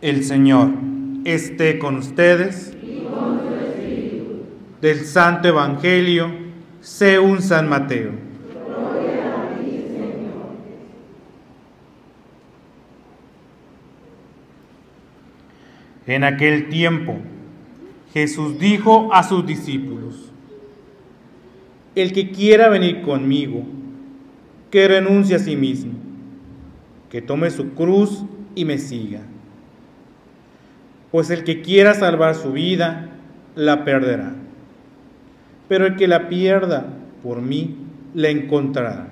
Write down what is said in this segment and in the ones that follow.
El Señor esté con ustedes. Y con tu espíritu. Del Santo Evangelio según San Mateo. Gloria a ti, Señor. En aquel tiempo, Jesús dijo a sus discípulos: El que quiera venir conmigo, que renuncie a sí mismo, que tome su cruz y me siga. Pues el que quiera salvar su vida, la perderá. Pero el que la pierda por mí, la encontrará.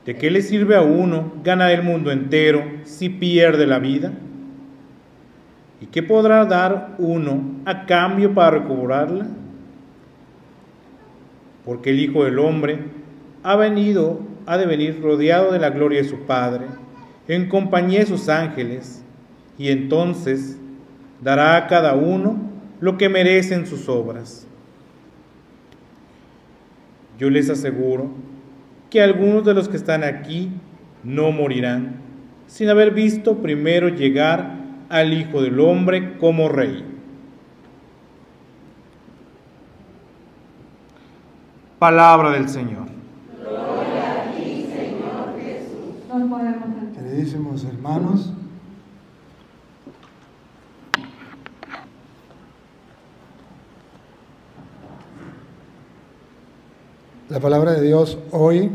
¿De qué le sirve a uno ganar el mundo entero si pierde la vida? ¿Y qué podrá dar uno a cambio para recobrarla? Porque el Hijo del Hombre ha de venir rodeado de la gloria de su Padre, en compañía de sus ángeles, y entonces dará a cada uno lo que merecen sus obras. Yo les aseguro que algunos de los que están aquí no morirán sin haber visto primero llegar al Hijo del Hombre como Rey. Palabra del Señor. Gloria a ti, Señor Jesús. Nos podemos sentar. Queridísimos hermanos, la palabra de Dios hoy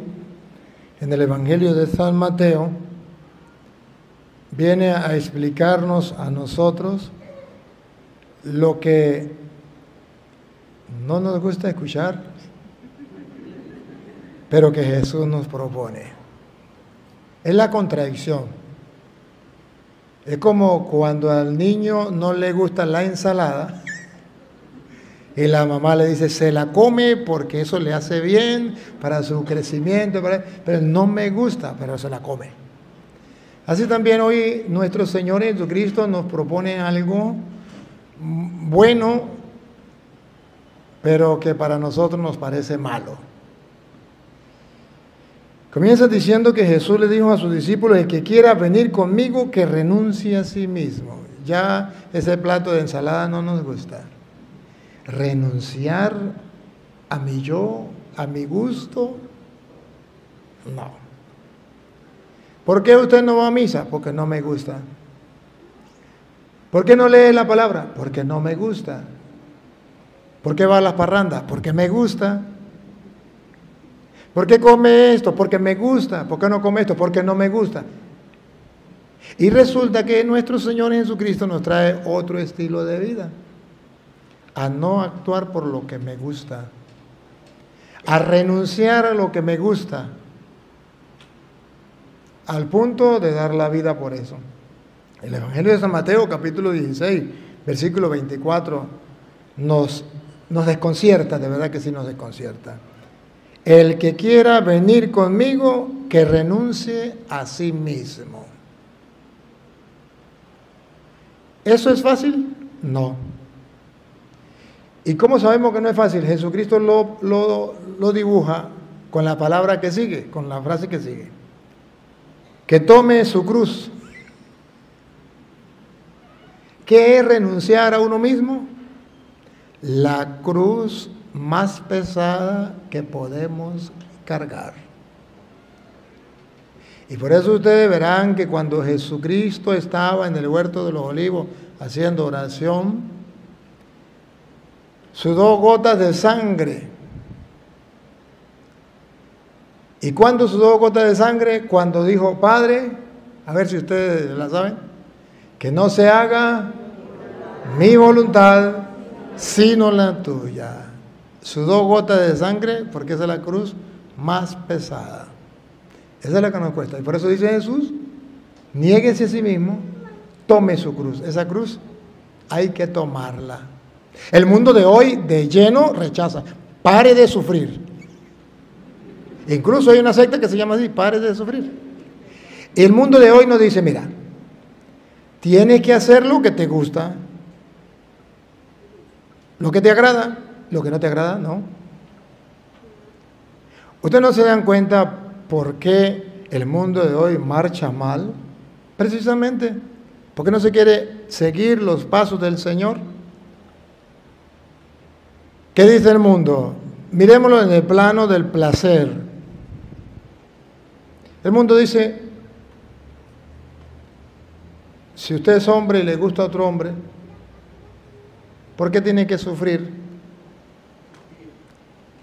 en el Evangelio de San Mateo viene a explicarnos a nosotros lo que no nos gusta escuchar, pero que Jesús nos propone. Es la contradicción. Es como cuando al niño no le gusta la ensalada y la mamá le dice, se la come porque eso le hace bien para su crecimiento, pero no me gusta, pero se la come. Así también hoy nuestro Señor Jesucristo nos propone algo bueno, pero que para nosotros nos parece malo. Comienza diciendo que Jesús le dijo a sus discípulos, el que quiera venir conmigo, que renuncie a sí mismo. Ya ese plato de ensalada no nos gusta. Renunciar a mi yo, a mi gusto, no. ¿Por qué usted no va a misa? Porque no me gusta. ¿Por qué no lee la palabra? Porque no me gusta. ¿Por qué va a las parrandas? Porque me gusta. ¿Por qué come esto? Porque me gusta. ¿Por qué no come esto? Porque no me gusta. Y resulta que nuestro Señor Jesucristo nos trae otro estilo de vida. A no actuar por lo que me gusta. A renunciar a lo que me gusta. Al punto de dar la vida por eso. El Evangelio de San Mateo, capítulo 16, versículo 24, nos desconcierta, de verdad que sí nos desconcierta. El que quiera venir conmigo, que renuncie a sí mismo. ¿Eso es fácil? No. ¿Y cómo sabemos que no es fácil? Jesucristo lo dibuja con la palabra que sigue, con la frase que sigue. Que tome su cruz. ¿Qué es renunciar a uno mismo? La cruz más pesada que podemos cargar. Y por eso ustedes verán que cuando Jesucristo estaba en el huerto de los olivos haciendo oración, sudó gotas de sangre. ¿Y cuándo sudó gotas de sangre? Cuando dijo, Padre, a ver si ustedes la saben, que no se haga mi voluntad, sino la tuya. Sudó gotas de sangre porque esa es la cruz más pesada. Esa es la que nos cuesta. Y por eso dice Jesús, niéguese a sí mismo, tome su cruz. Esa cruz hay que tomarla. El mundo de hoy de lleno rechaza. Pare de sufrir. Incluso hay una secta que se llama así, pare de sufrir. El mundo de hoy nos dice, mira, tienes que hacer lo que te gusta, lo que te agrada, lo que no te agrada, no. Ustedes no se dan cuenta por qué el mundo de hoy marcha mal. Precisamente, porque no se quiere seguir los pasos del Señor. ¿Qué dice el mundo? Mirémoslo en el plano del placer. El mundo dice, si usted es hombre y le gusta a otro hombre, ¿por qué tiene que sufrir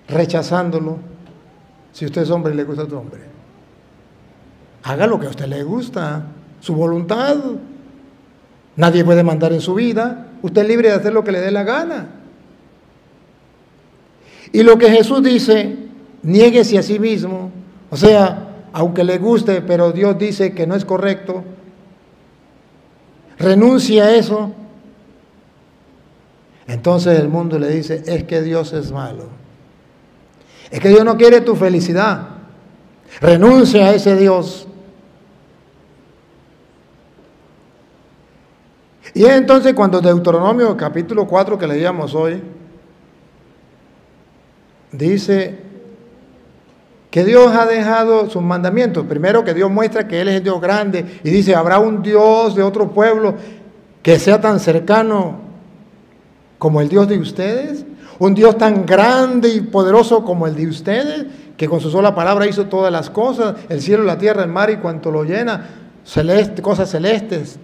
rechazándolo si usted es hombre y le gusta a otro hombre? Haga lo que a usted le gusta, su voluntad. Nadie puede mandar en su vida. Usted es libre de hacer lo que le dé la gana. Y lo que Jesús dice, niéguese a sí mismo. O sea, aunque le guste, pero Dios dice que no es correcto, renuncie a eso. Entonces el mundo le dice, es que Dios es malo. Es que Dios no quiere tu felicidad. Renuncia a ese Dios. Y entonces cuando Deuteronomio capítulo 4 que leíamos hoy, dice que Dios ha dejado sus mandamientos. Primero que Dios muestra que Él es el Dios grande y dice, habrá un Dios de otro pueblo que sea tan cercano como el Dios de ustedes, un Dios tan grande y poderoso como el de ustedes, que con su sola palabra hizo todas las cosas, el cielo, la tierra, el mar y cuanto lo llena, cosas celestes,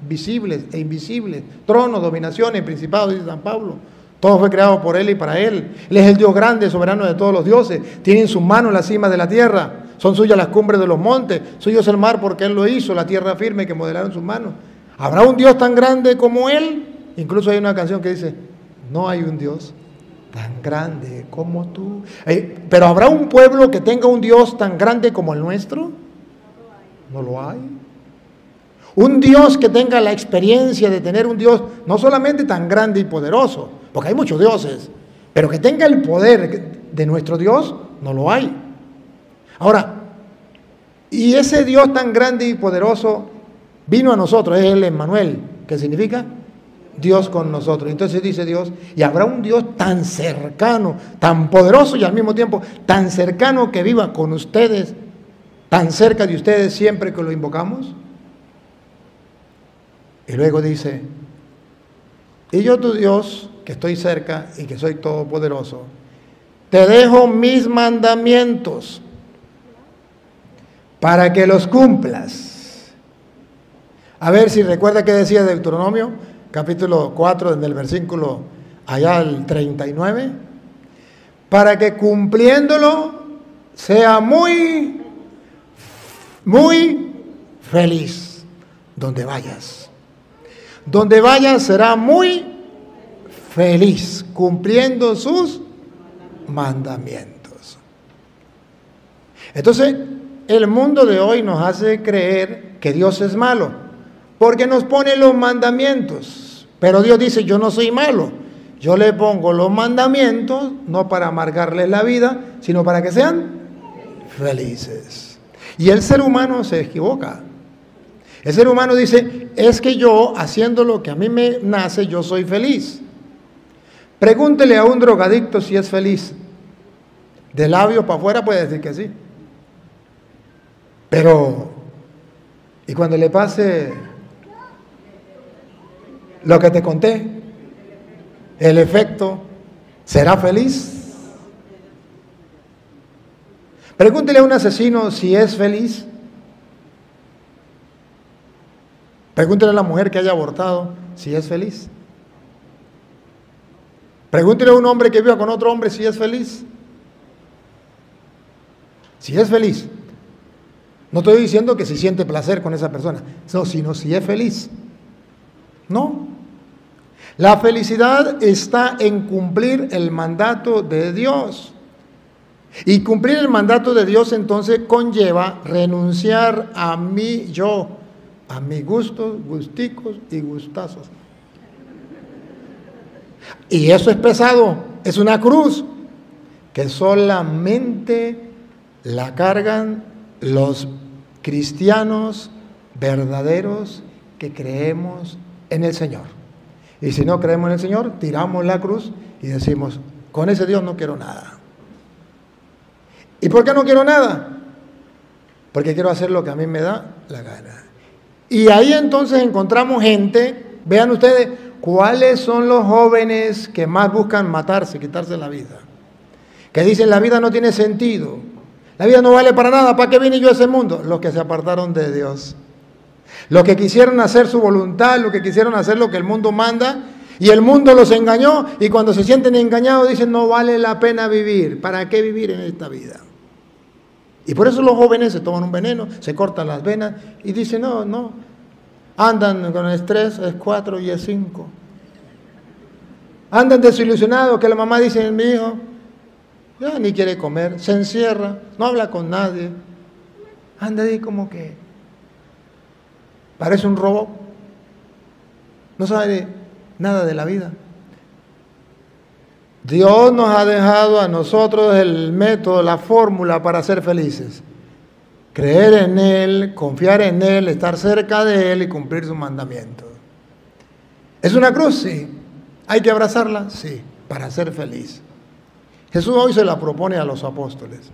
visibles e invisibles, tronos, dominaciones, principados, dice San Pablo. Todo fue creado por Él y para Él. Él es el Dios grande, soberano de todos los dioses. Tiene en sus manos la cima de la tierra. Son suyas las cumbres de los montes. Suyo es el mar porque Él lo hizo, la tierra firme que modelaron sus manos. ¿Habrá un Dios tan grande como Él? Incluso hay una canción que dice, no hay un Dios tan grande como tú. Pero ¿habrá un pueblo que tenga un Dios tan grande como el nuestro? No lo hay. Un Dios que tenga la experiencia de tener un Dios no solamente tan grande y poderoso, porque hay muchos dioses, pero que tenga el poder de nuestro Dios, no lo hay. Ahora, y ese Dios tan grande y poderoso vino a nosotros, es el Emmanuel, que significa Dios con nosotros. Entonces dice Dios, y habrá un Dios tan cercano, tan poderoso y al mismo tiempo tan cercano que viva con ustedes, tan cerca de ustedes siempre que lo invocamos. Y luego dice, y yo tu Dios, que estoy cerca y que soy todopoderoso, te dejo mis mandamientos para que los cumplas. A ver si recuerda que decía Deuteronomio, capítulo 4, en el versículo allá al 39, para que cumpliéndolo sea muy, muy feliz donde vayas. Donde vaya será muy feliz, cumpliendo sus mandamientos. Entonces, el mundo de hoy nos hace creer que Dios es malo, porque nos pone los mandamientos. Pero Dios dice, yo no soy malo. Yo le pongo los mandamientos, no para amargarles la vida, sino para que sean felices. Y el ser humano se equivoca. El ser humano dice, es que yo, haciendo lo que a mí me nace, yo soy feliz. Pregúntele a un drogadicto si es feliz. De labios para afuera puede decir que sí. Pero, y cuando le pase lo que te conté, el efecto, ¿será feliz? Pregúntele a un asesino si es feliz. Pregúntele a la mujer que haya abortado si es feliz. Pregúntele a un hombre que viva con otro hombre si es feliz. Si es feliz. No estoy diciendo que si siente placer con esa persona, no, sino si es feliz. No. La felicidad está en cumplir el mandato de Dios. Y cumplir el mandato de Dios entonces conlleva renunciar a mí, yo, a mis gustos, gusticos y gustazos. Y eso es pesado, es una cruz que solamente la cargan los cristianos verdaderos que creemos en el Señor. Y si no creemos en el Señor, tiramos la cruz y decimos, con ese Dios no quiero nada. ¿Y por qué no quiero nada? Porque quiero hacer lo que a mí me da la gana. Y ahí entonces encontramos gente, vean ustedes, ¿cuáles son los jóvenes que más buscan matarse, quitarse la vida? Que dicen la vida no tiene sentido, la vida no vale para nada, ¿para qué vine yo a ese mundo? Los que se apartaron de Dios, los que quisieron hacer su voluntad, los que quisieron hacer lo que el mundo manda, y el mundo los engañó, y cuando se sienten engañados dicen no vale la pena vivir, ¿para qué vivir en esta vida? Y por eso los jóvenes se toman un veneno, se cortan las venas y dicen no, andan con estrés, es 4 y es 5. Andan desilusionados que la mamá dice, mi hijo ya ni quiere comer, se encierra, no habla con nadie, anda ahí como que parece un robot, no sabe nada de la vida. Dios nos ha dejado a nosotros el método, la fórmula para ser felices. Creer en Él, confiar en Él, estar cerca de Él y cumplir sus mandamientos. ¿Es una cruz? Sí. ¿Hay que abrazarla? Sí, para ser feliz. Jesús hoy se la propone a los apóstoles.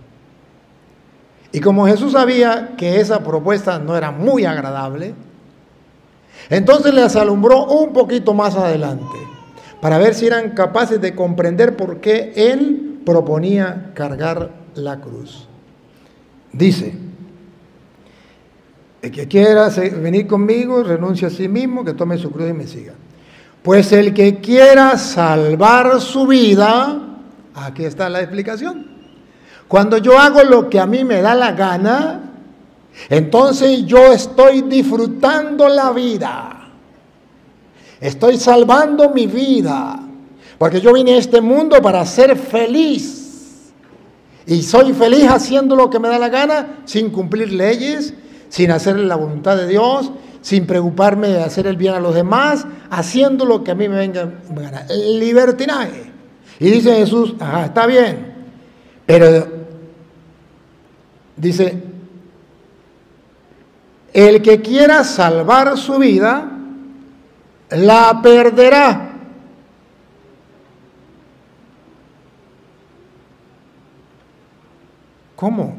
Y como Jesús sabía que esa propuesta no era muy agradable, entonces les alumbró un poquito más adelante, para ver si eran capaces de comprender por qué Él proponía cargar la cruz. Dice, el que quiera venir conmigo, renuncie a sí mismo, que tome su cruz y me siga. Pues el que quiera salvar su vida, aquí está la explicación. Cuando yo hago lo que a mí me da la gana, entonces yo estoy disfrutando la vida. Estoy salvando mi vida, porque yo vine a este mundo para ser feliz. Y soy feliz haciendo lo que me da la gana, sin cumplir leyes, sin hacer la voluntad de Dios, sin preocuparme de hacer el bien a los demás, haciendo lo que a mí me venga en gana. El libertinaje. Y dice Jesús, ajá, está bien, pero dice, el que quiera salvar su vida, la perderá. ¿Cómo?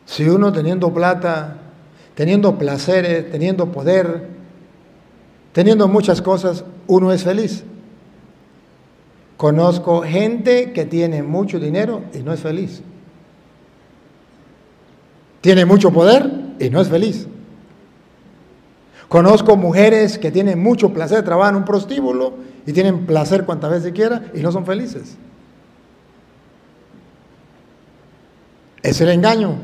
Si uno teniendo plata, teniendo placeres, teniendo poder, teniendo muchas cosas, uno es feliz. Conozco gente que tiene mucho dinero y no es feliz. Tiene mucho poder y no es feliz. Conozco mujeres que tienen mucho placer, trabajan en un prostíbulo y tienen placer cuantas veces quiera y no son felices. Es el engaño,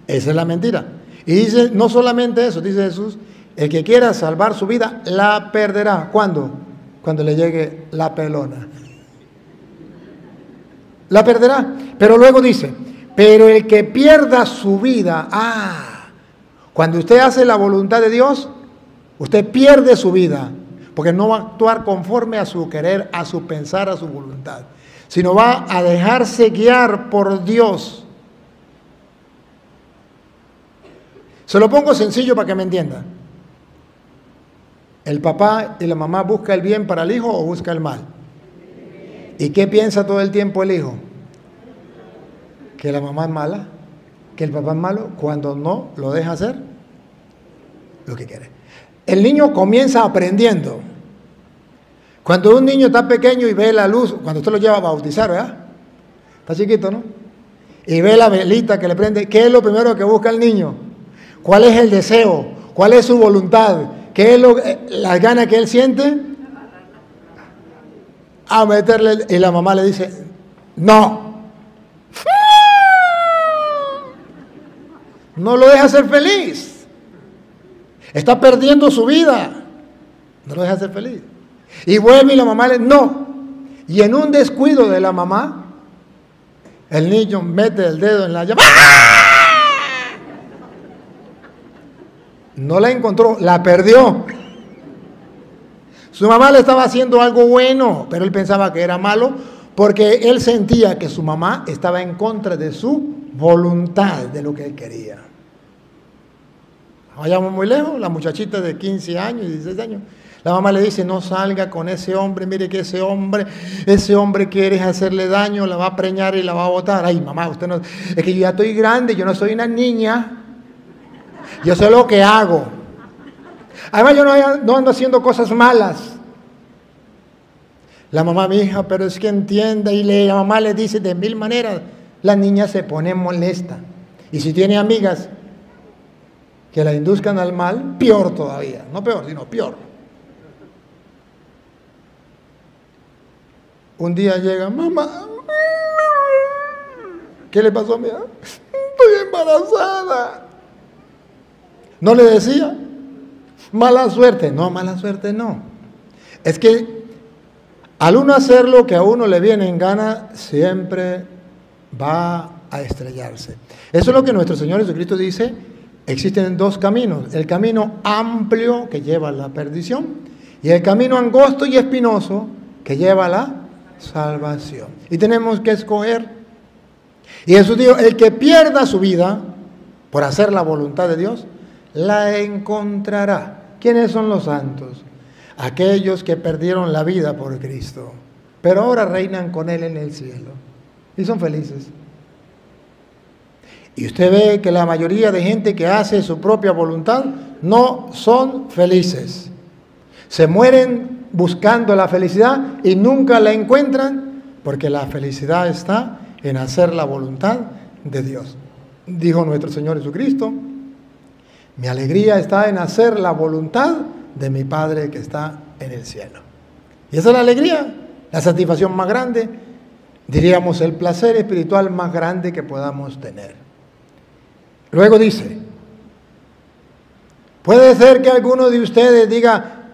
esa es la mentira. Y dice, no solamente eso, dice Jesús, el que quiera salvar su vida, la perderá. ¿Cuándo? Cuando le llegue la pelona. La perderá. Pero luego dice, pero el que pierda su vida, cuando usted hace la voluntad de Dios, usted pierde su vida, porque no va a actuar conforme a su querer, a su pensar, a su voluntad, sino va a dejarse guiar por Dios. Se lo pongo sencillo para que me entiendan. ¿El papá y la mamá buscan el bien para el hijo o buscan el mal? ¿Y qué piensa todo el tiempo el hijo? Que la mamá es mala, que el papá es malo, cuando no lo deja hacer lo que quiere. El niño comienza aprendiendo. Cuando un niño está pequeño y ve la luz, cuando usted lo lleva a bautizar, ¿verdad? Está chiquito, ¿no? Y ve la velita que le prende, ¿qué es lo primero que busca el niño? ¿Cuál es el deseo? ¿Cuál es su voluntad? ¿Qué es las ganas que él siente? A meterle, y la mamá le dice, no. No lo deja ser feliz. Está perdiendo su vida. No lo deja ser feliz. Y vuelve y la mamá le no. Y en un descuido de la mamá, el niño mete el dedo en la llave. No la encontró, la perdió. Su mamá le estaba haciendo algo bueno, pero él pensaba que era malo porque él sentía que su mamá estaba en contra de su voluntad, de lo que él quería. Vayamos muy lejos, la muchachita de 15 años, 16 años, la mamá le dice, no salga con ese hombre, mire que ese hombre quiere hacerle daño, la va a preñar y la va a botar. Ay, mamá, usted no, es que yo ya estoy grande, yo no soy una niña, yo sé lo que hago. Además, yo no ando haciendo cosas malas. La mamá, mi hija, pero es que entienda, y la mamá le dice de mil maneras. La niña se pone molesta. Y si tiene amigas que la induzcan al mal, peor todavía. No peor, sino peor. Un día llega, mamá, ¿qué le pasó a mi hija? Estoy embarazada. ¿No le decía? Mala suerte. No, mala suerte no. Es que al uno hacer lo que a uno le viene en gana, siempre va a estrellarse. Eso es lo que nuestro Señor Jesucristo dice. Existen dos caminos. El camino amplio que lleva a la perdición y el camino angosto y espinoso que lleva a la salvación. Y tenemos que escoger. Y Jesús dijo, el que pierda su vida por hacer la voluntad de Dios, la encontrará. ¿Quiénes son los santos? Aquellos que perdieron la vida por Cristo, pero ahora reinan con Él en el cielo y son felices. Y usted ve que la mayoría de gente que hace su propia voluntad no son felices. Se mueren buscando la felicidad y nunca la encuentran, porque la felicidad está en hacer la voluntad de Dios. Dijo nuestro Señor Jesucristo, mi alegría está en hacer la voluntad de mi Padre que está en el cielo. Y esa es la alegría, la satisfacción más grande, diríamos el placer espiritual más grande que podamos tener. Luego dice, puede ser que alguno de ustedes diga,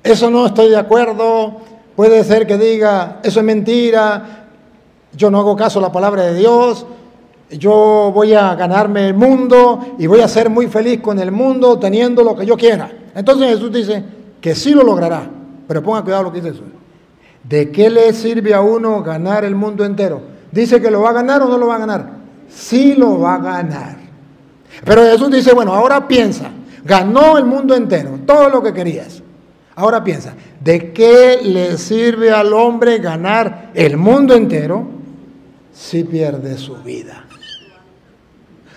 eso no estoy de acuerdo, puede ser que diga, eso es mentira, yo no hago caso a la palabra de Dios, yo voy a ganarme el mundo y voy a ser muy feliz con el mundo teniendo lo que yo quiera. Entonces Jesús dice que sí lo logrará, pero ponga cuidado lo que dice Jesús. ¿De qué le sirve a uno ganar el mundo entero? ¿Dice que lo va a ganar o no lo va a ganar? Sí lo va a ganar. Pero Jesús dice, bueno, ahora piensa, ganó el mundo entero, todo lo que querías. Ahora piensa, ¿de qué le sirve al hombre ganar el mundo entero si pierde su vida?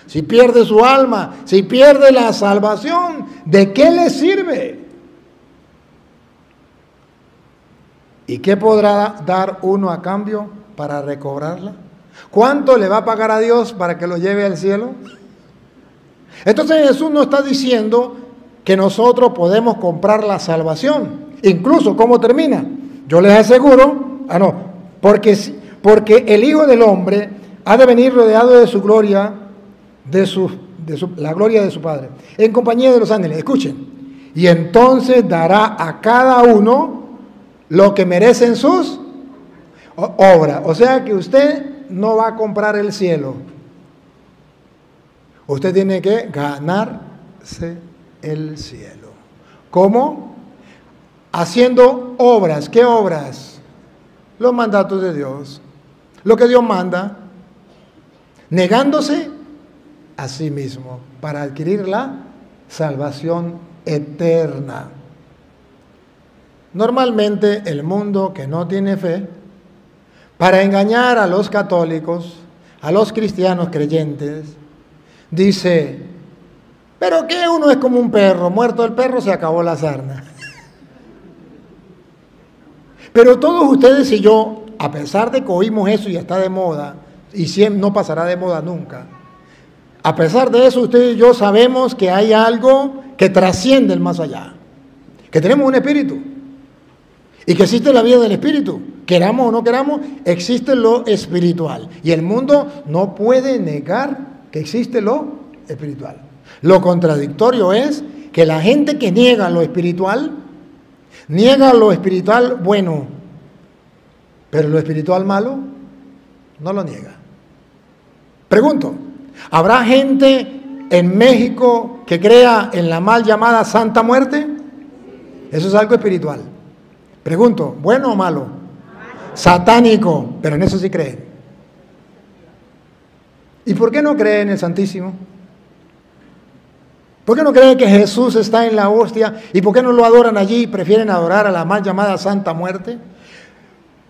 Si pierde su alma, si pierde la salvación, ¿de qué le sirve? ¿Y qué podrá dar uno a cambio para recobrarla? ¿Cuánto le va a pagar a Dios para que lo lleve al cielo? Entonces Jesús nos está diciendo que nosotros podemos comprar la salvación. Incluso, ¿cómo termina? Yo les aseguro, porque el Hijo del Hombre ha de venir rodeado de su gloria, la gloria de su Padre, en compañía de los ángeles. Escuchen, y entonces dará a cada uno lo que merecen sus obras. O sea que usted no va a comprar el cielo. Usted tiene que ganarse el cielo. ¿Cómo? Haciendo obras. ¿Qué obras? Los mandatos de Dios. Lo que Dios manda. Negándose a sí mismo para adquirir la salvación eterna. Normalmente el mundo que no tiene fe, para engañar a los católicos, a los cristianos creyentes, dice, pero que uno es como un perro, muerto el perro se acabó la sarna. Pero todos ustedes y yo, a pesar de que oímos eso y está de moda, y siempre no pasará de moda nunca, a pesar de eso, usted y yo sabemos que hay algo que trasciende el más allá, que tenemos un espíritu y que existe la vida del espíritu. Queramos o no queramos, existe lo espiritual y el mundo no puede negar que existe lo espiritual. Lo contradictorio es que la gente que niega lo espiritual bueno, pero lo espiritual malo no lo niega. Pregunto, ¿habrá gente en México que crea en la mal llamada Santa Muerte? Eso es algo espiritual. Pregunto, ¿bueno o malo? Satánico, pero en eso sí creen. ¿Y por qué no creen en el Santísimo? ¿Por qué no creen que Jesús está en la hostia? ¿Y por qué no lo adoran allí y prefieren adorar a la mal llamada Santa Muerte?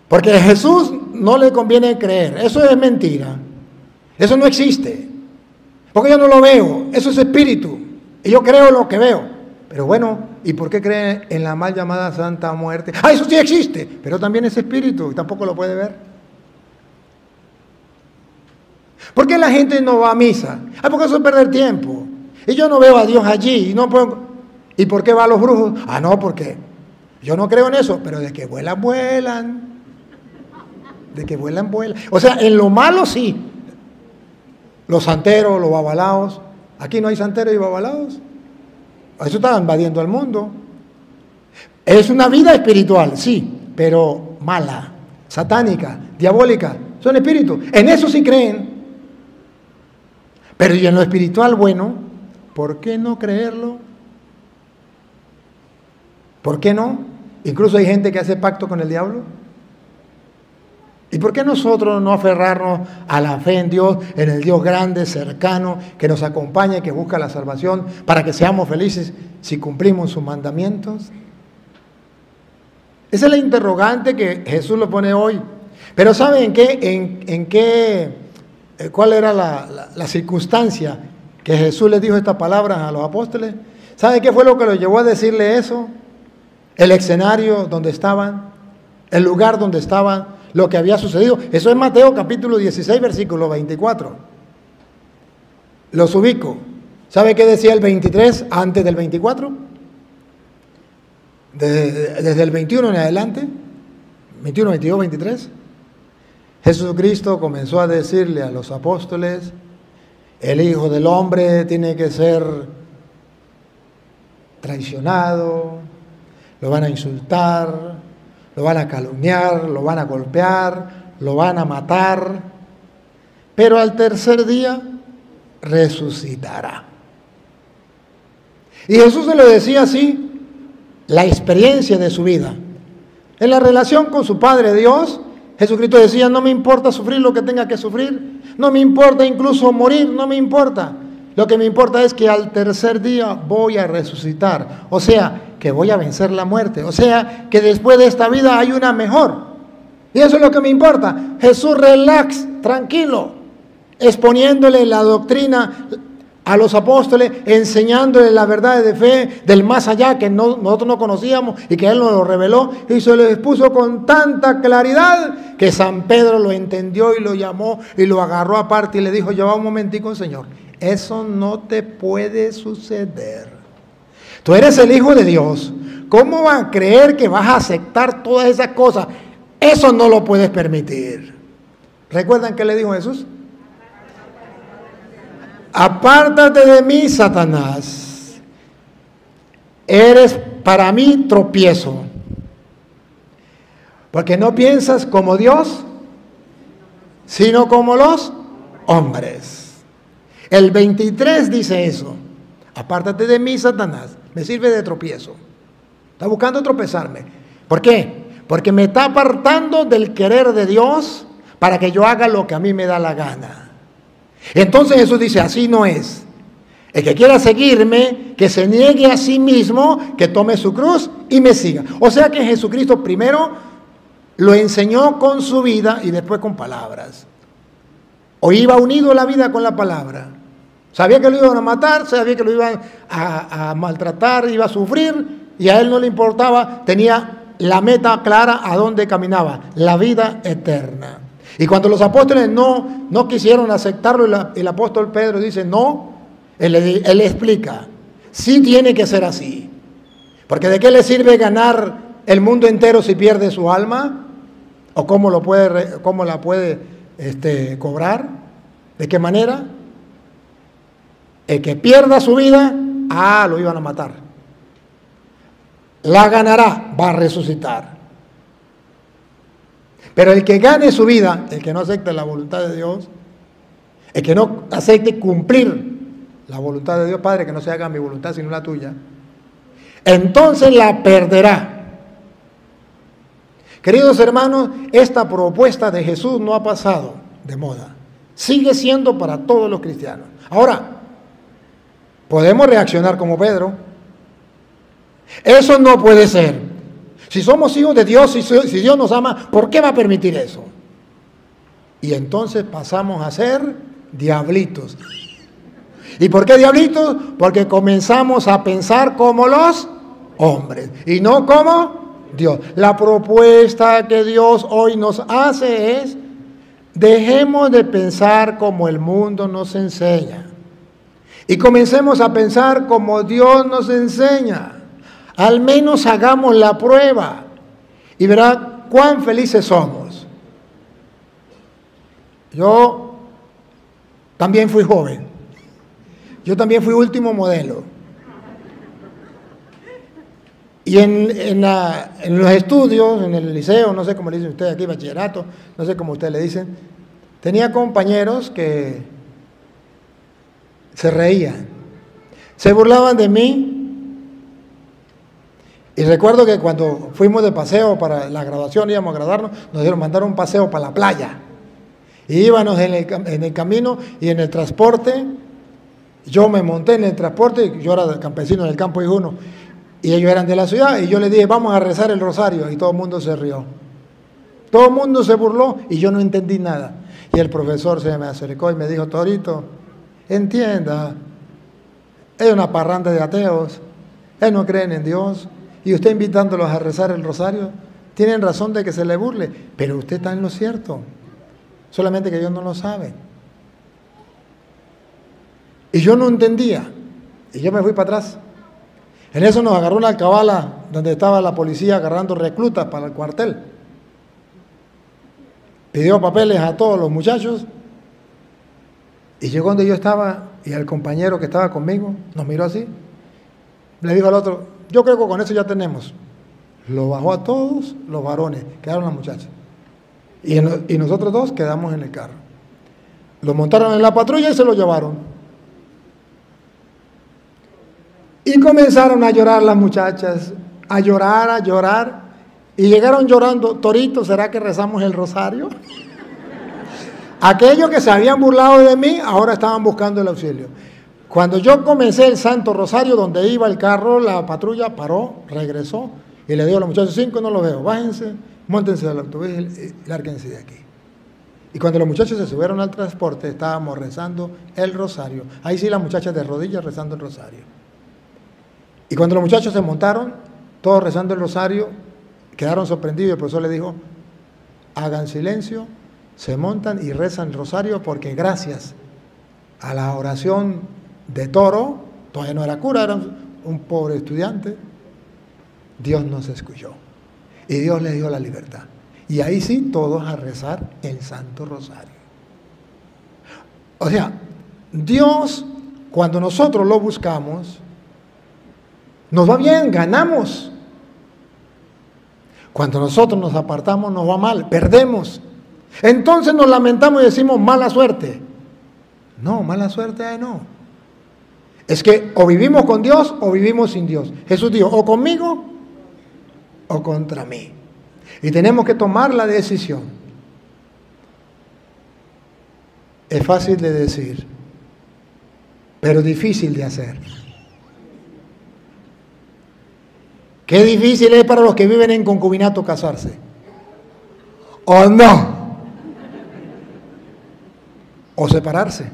Porque a Jesús no le conviene creer. Eso es mentira. Eso no existe. Porque yo no lo veo. Eso es espíritu. Y yo creo lo que veo. Pero bueno, ¿y por qué creen en la mal llamada Santa Muerte? ¡Ah, eso sí existe! Pero también es espíritu y tampoco lo puede ver. ¿Por qué la gente no va a misa? Ah, porque eso es perder tiempo. Y yo no veo a Dios allí. ¿Y por qué va a los brujos? Ah, no, porque yo no creo en eso, pero de que vuelan, vuelan. De que vuelan, vuelan. O sea, en lo malo sí. Los santeros, los babalaos. Aquí no hay santeros y babalaos. Eso está invadiendo el mundo. Es una vida espiritual, sí, pero mala, satánica, diabólica. Son espíritus. En eso sí creen. Pero y en lo espiritual, bueno, ¿por qué no creerlo? ¿Por qué no? Incluso hay gente que hace pacto con el diablo. ¿Y por qué nosotros no aferrarnos a la fe en Dios, en el Dios grande, cercano, que nos acompaña y que busca la salvación para que seamos felices si cumplimos sus mandamientos? Esa es la interrogante que Jesús lo pone hoy. Pero ¿saben cuál era la circunstancia que Jesús les dijo estas palabras a los apóstoles? ¿Saben qué fue lo que los llevó a decirle eso? El escenario donde estaban, el lugar donde estaban, lo que había sucedido. Eso es Mateo capítulo 16, versículo 24. Los ubico. ¿Sabe qué decía el 23 antes del 24? Desde el 21 en adelante, 21, 22, 23. Jesucristo comenzó a decirle a los apóstoles, el Hijo del Hombre tiene que ser traicionado, lo van a insultar, lo van a calumniar, lo van a golpear, lo van a matar, pero al tercer día resucitará. Y Jesús se lo decía así, la experiencia de su vida. En la relación con su Padre Dios, Jesucristo decía, no me importa sufrir lo que tenga que sufrir, no me importa incluso morir, no me importa. Lo que me importa es que al tercer día voy a resucitar, o sea, que voy a vencer la muerte, o sea, que después de esta vida hay una mejor. Y eso es lo que me importa. Jesús relax, tranquilo, exponiéndole la doctrina a los apóstoles, enseñándole la verdad de fe del más allá que nosotros no conocíamos y que Él nos lo reveló, y se lo expuso con tanta claridad que San Pedro lo entendió y lo llamó y lo agarró aparte y le dijo, ya va un momentico, Señor, eso no te puede suceder. Tú eres el Hijo de Dios. ¿Cómo vas a creer que vas a aceptar todas esas cosas? Eso no lo puedes permitir. ¿Recuerdan qué le dijo Jesús? Apártate de mí, Satanás. Eres para mí tropiezo. Porque no piensas como Dios, sino como los hombres. El 23 dice eso. Apártate de mí, Satanás. Me sirve de tropiezo. Está buscando tropezarme. ¿Por qué? Porque me está apartando del querer de Dios para que yo haga lo que a mí me da la gana. Entonces Jesús dice, así no es. El que quiera seguirme, que se niegue a sí mismo, que tome su cruz y me siga. O sea que Jesucristo primero lo enseñó con su vida y después con palabras. O iba unido la vida con la palabra. Sabía que lo iban a matar, sabía que lo iban a maltratar, iba a sufrir, y a él no le importaba, tenía la meta clara a dónde caminaba, la vida eterna. Y cuando los apóstoles no quisieron aceptarlo, el apóstol Pedro dice, no, él explica, sí tiene que ser así. Porque ¿de qué le sirve ganar el mundo entero si pierde su alma? ¿O cómo la puede cobrar? ¿De qué manera? El que pierda su vida, lo iban a matar. La ganará, va a resucitar. Pero el que gane su vida, el que no acepte la voluntad de Dios, el que no acepte cumplir la voluntad de Dios, Padre, que no se haga mi voluntad sino la tuya, entonces la perderá. Queridos hermanos, esta propuesta de Jesús no ha pasado de moda. Sigue siendo para todos los cristianos. Ahora, podemos reaccionar como Pedro. Eso no puede ser. Si somos hijos de Dios, si Dios nos ama, ¿por qué va a permitir eso? Y entonces pasamos a ser diablitos. ¿Y por qué diablitos? Porque comenzamos a pensar como los hombres y no como Dios. La propuesta que Dios hoy nos hace es: dejemos de pensar como el mundo nos enseña y comencemos a pensar como Dios nos enseña. Al menos hagamos la prueba y verá cuán felices somos. Yo también fui joven. Yo también fui último modelo. Y en los estudios, en el liceo, no sé cómo le dicen ustedes aquí, bachillerato, no sé cómo ustedes le dicen, tenía compañeros que se reían, se burlaban de mí. Y recuerdo que cuando fuimos de paseo para la graduación, íbamos a graduarnos, nos dieron mandar un paseo para la playa. Y íbamos en el camino y en el transporte. Yo me monté en el transporte, yo era campesino en el campo hijuno, y ellos eran de la ciudad, y yo les dije, vamos a rezar el rosario, y todo el mundo se rió. Todo el mundo se burló, y yo no entendí nada. Y el profesor se me acercó y me dijo, Torito, entienda, es una parranda de ateos, ellos no creen en Dios, y usted invitándolos a rezar el rosario, tienen razón de que se le burle, pero usted está en lo cierto, solamente que ellos no lo saben. Y yo no entendía, y yo me fui para atrás. En eso nos agarró una alcabala donde estaba la policía agarrando reclutas para el cuartel. Pidió papeles a todos los muchachos, y llegó donde yo estaba, y el compañero que estaba conmigo nos miró así, le dijo al otro, yo creo que con eso ya tenemos. Lo bajó a todos los varones, quedaron las muchachas. Y nosotros dos quedamos en el carro. Lo montaron en la patrulla y se lo llevaron. Y comenzaron a llorar las muchachas, a llorar, y llegaron llorando, Torito, ¿será que rezamos el rosario? Aquellos que se habían burlado de mí, ahora estaban buscando el auxilio. Cuando yo comencé el Santo Rosario, donde iba el carro, la patrulla paró, regresó, y le dijo a los muchachos, 5 no los veo, bájense, móntense del autobús y lárguense de aquí. Y cuando los muchachos se subieron al transporte, estábamos rezando el rosario. Ahí sí las muchachas de rodillas rezando el rosario. Y cuando los muchachos se montaron, todos rezando el rosario, quedaron sorprendidos. El profesor les dijo, hagan silencio, se montan y rezan el rosario, porque gracias a la oración de Toro, todavía no era cura, era un pobre estudiante, Dios nos escuchó. Y Dios les dio la libertad. Y ahí sí, todos a rezar el Santo Rosario. O sea, Dios, cuando nosotros lo buscamos, nos va bien, ganamos. Cuando nosotros nos apartamos, nos va mal, perdemos. Entonces nos lamentamos y decimos mala suerte. No, mala suerte no. Es que o vivimos con Dios o vivimos sin Dios. Jesús dijo, o conmigo o contra mí. Y tenemos que tomar la decisión. Es fácil de decir, pero difícil de hacer. Qué difícil es para los que viven en concubinato casarse. ¿O no? O separarse.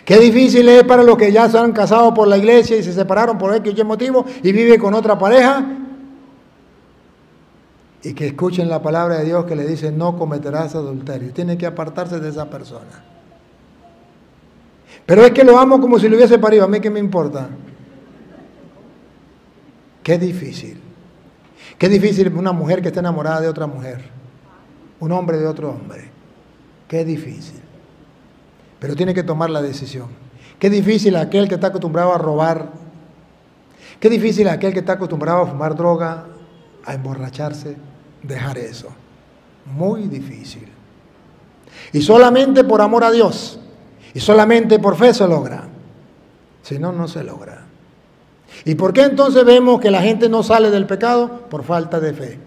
Qué difícil es para los que ya se han casado por la iglesia y se separaron por X motivo y viven con otra pareja y que escuchen la palabra de Dios que le dice no cometerás adulterio. Tienen que apartarse de esa persona. Pero es que lo amo como si lo hubiese parido. ¿A mí qué me importa? Qué difícil. Qué difícil una mujer que está enamorada de otra mujer. Un hombre de otro hombre. Qué difícil. Pero tiene que tomar la decisión. Qué difícil aquel que está acostumbrado a robar. Qué difícil aquel que está acostumbrado a fumar droga, a emborracharse, dejar eso. Muy difícil. Y solamente por amor a Dios. Y solamente por fe se logra. Si no, no se logra. ¿Y por qué entonces vemos que la gente no sale del pecado? Por falta de fe.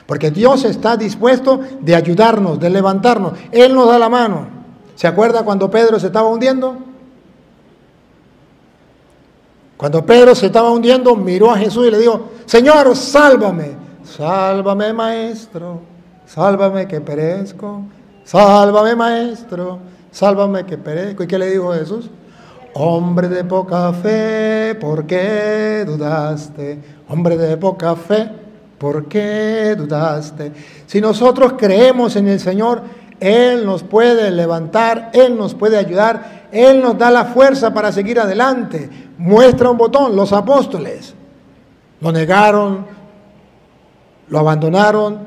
Porque Dios está dispuesto de ayudarnos, de levantarnos. Él nos da la mano. ¿Se acuerda cuando Pedro se estaba hundiendo? Cuando Pedro se estaba hundiendo, miró a Jesús y le dijo, Señor, sálvame. Sálvame, maestro. Sálvame que perezco. Sálvame, maestro. sálvame que perezco. ¿Y qué le dijo Jesús? Hombre de poca fe, ¿por qué dudaste? Hombre de poca fe, ¿por qué dudaste? Si nosotros creemos en el Señor, Él nos puede levantar, Él nos puede ayudar, Él nos da la fuerza para seguir adelante. Muestra un botón, los apóstoles lo negaron, lo abandonaron,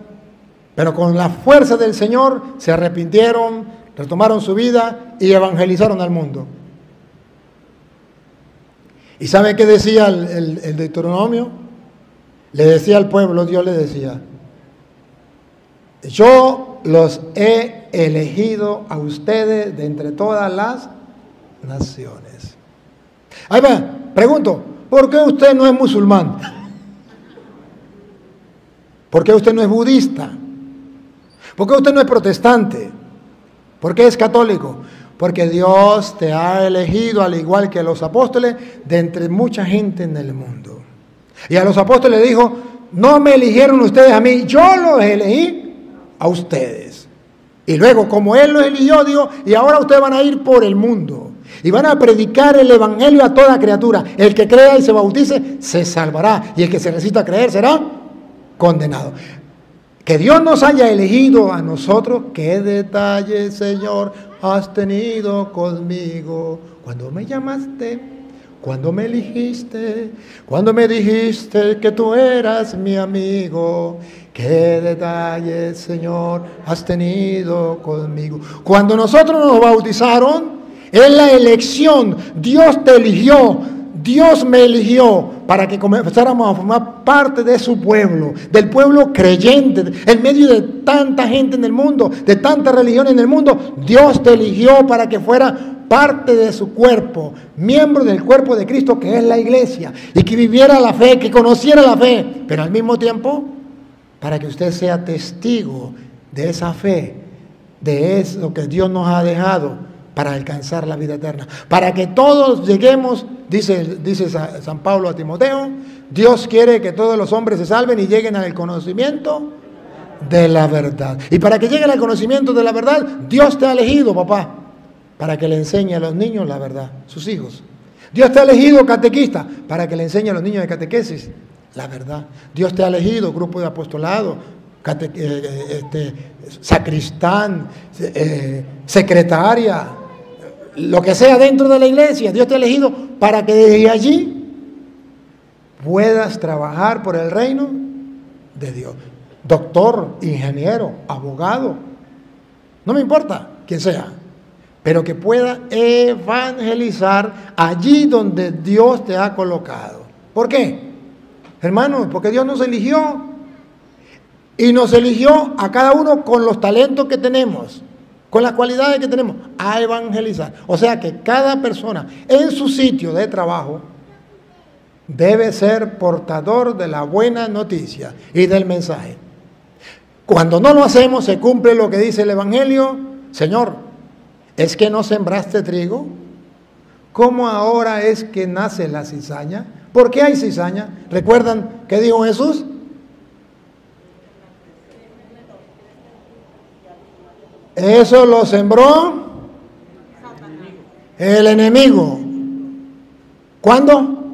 pero con la fuerza del Señor se arrepintieron, retomaron su vida y evangelizaron al mundo. ¿Y sabe qué decía el Deuteronomio? Le decía al pueblo, Dios le decía, yo los he elegido a ustedes de entre todas las naciones. Ahí va, pregunto, ¿por qué usted no es musulmán? ¿Por qué usted no es budista? ¿Por qué usted no es protestante? ¿Por qué es católico? Porque Dios te ha elegido, al igual que a los apóstoles, de entre mucha gente en el mundo. Y a los apóstoles le dijo, no me eligieron ustedes a mí, yo los elegí a ustedes. Y luego, como Él los eligió, dijo, y ahora ustedes van a ir por el mundo. Y van a predicar el evangelio a toda criatura. El que crea y se bautice, se salvará. Y el que se resista a creer, será condenado. Que Dios nos haya elegido a nosotros, qué detalle, Señor, has tenido conmigo. Cuando me llamaste, cuando me eligiste, cuando me dijiste que tú eras mi amigo. Qué detalle, Señor, has tenido conmigo. Cuando nosotros nos bautizaron, es la elección. Dios te eligió, Dios me eligió para que comenzáramos a formar parte de su pueblo, del pueblo creyente, en medio de tanta gente en el mundo, de tantas religiones en el mundo. Dios te eligió para que fuera parte de su cuerpo, miembro del cuerpo de Cristo, que es la iglesia, y que viviera la fe, que conociera la fe, pero al mismo tiempo, para que usted sea testigo de esa fe, de eso que Dios nos ha dejado para alcanzar la vida eterna, para que todos lleguemos, dice San Pablo a Timoteo, Dios quiere que todos los hombres se salven y lleguen al conocimiento de la verdad. Y para que lleguen al conocimiento de la verdad, Dios te ha elegido, papá, para que le enseñe a los niños la verdad, sus hijos. Dios te ha elegido catequista, para que le enseñe a los niños de catequesis la verdad. Dios te ha elegido grupo de apostolado, sacristán, secretaria, lo que sea dentro de la iglesia. Dios te ha elegido para que desde allí puedas trabajar por el reino de Dios. Doctor, ingeniero, abogado, no me importa quién sea, pero que pueda evangelizar allí donde Dios te ha colocado. ¿Por qué? Hermanos, porque Dios nos eligió. Y nos eligió a cada uno con los talentos que tenemos, con las cualidades que tenemos, a evangelizar. O sea que cada persona en su sitio de trabajo debe ser portador de la buena noticia y del mensaje. Cuando no lo hacemos, se cumple lo que dice el Evangelio. Señor, ¿es que no sembraste trigo? ¿Cómo ahora es que nace la cizaña? ¿Por qué hay cizaña? ¿Recuerdan qué dijo Jesús? Eso lo sembró el enemigo. ¿Cuándo?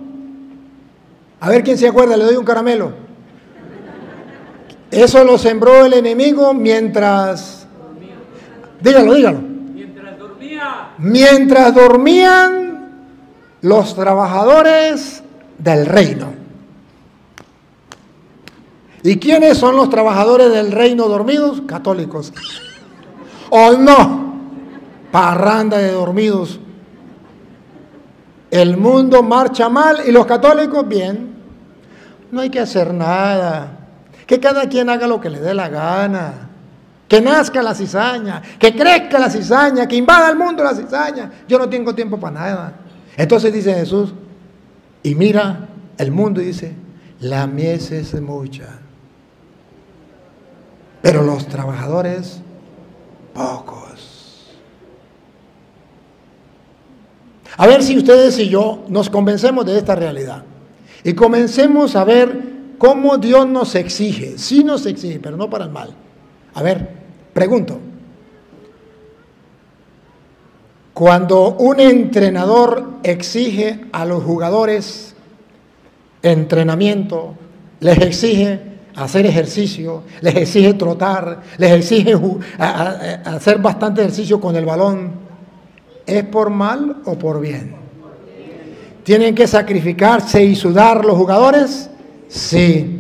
A ver quién se acuerda, le doy un caramelo. Eso lo sembró el enemigo mientras... Dígalo. Mientras dormían los trabajadores del reino. ¿Y quiénes son los trabajadores del reino dormidos? Católicos. ¿O no? Parranda de dormidos. El mundo marcha mal y los católicos bien. No hay que hacer nada. Que cada quien haga lo que le dé la gana. Que nazca la cizaña, que crezca la cizaña, que invada el mundo la cizaña. Yo no tengo tiempo para nada. Entonces dice Jesús, y mira el mundo y dice, la mies es mucha, pero los trabajadores pocos. A ver si ustedes y yo nos convencemos de esta realidad y comencemos a ver cómo Dios nos exige. Sí nos exige, pero no para el mal. A ver, pregunto, Cuando un entrenador exige a los jugadores entrenamiento, les exige hacer ejercicio, les exige trotar, les exige hacer bastante ejercicio con el balón, ¿es por mal o por bien? ¿Tienen que sacrificarse y sudar los jugadores? Sí.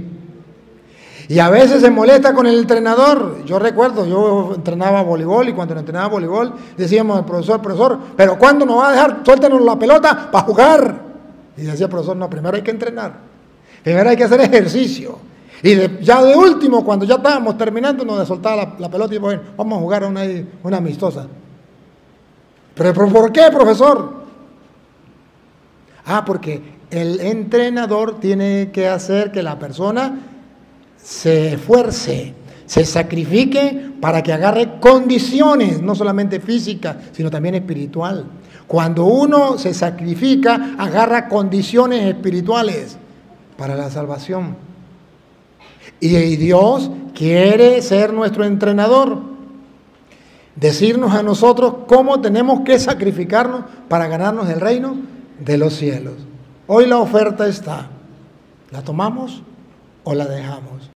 Y a veces se molesta con el entrenador. Yo recuerdo, yo entrenaba voleibol y cuando entrenaba voleibol decíamos al profesor, ¿pero cuándo nos va a dejar? Suéltenos la pelota para jugar. Y decía el profesor, no, primero hay que entrenar. Primero hay que hacer ejercicio. Y ya de último, cuando ya estábamos terminando, nos soltaba la pelota y bueno, vamos a jugar una amistosa. ¿Pero por qué, profesor? Porque el entrenador tiene que hacer que la persona se esfuerce, se sacrifique para que agarre condiciones, no solamente físicas, sino también espiritual. Cuando uno se sacrifica, agarra condiciones espirituales para la salvación. Y Dios quiere ser nuestro entrenador, decirnos a nosotros cómo tenemos que sacrificarnos para ganarnos el reino de los cielos. Hoy la oferta está, ¿la tomamos o la dejamos?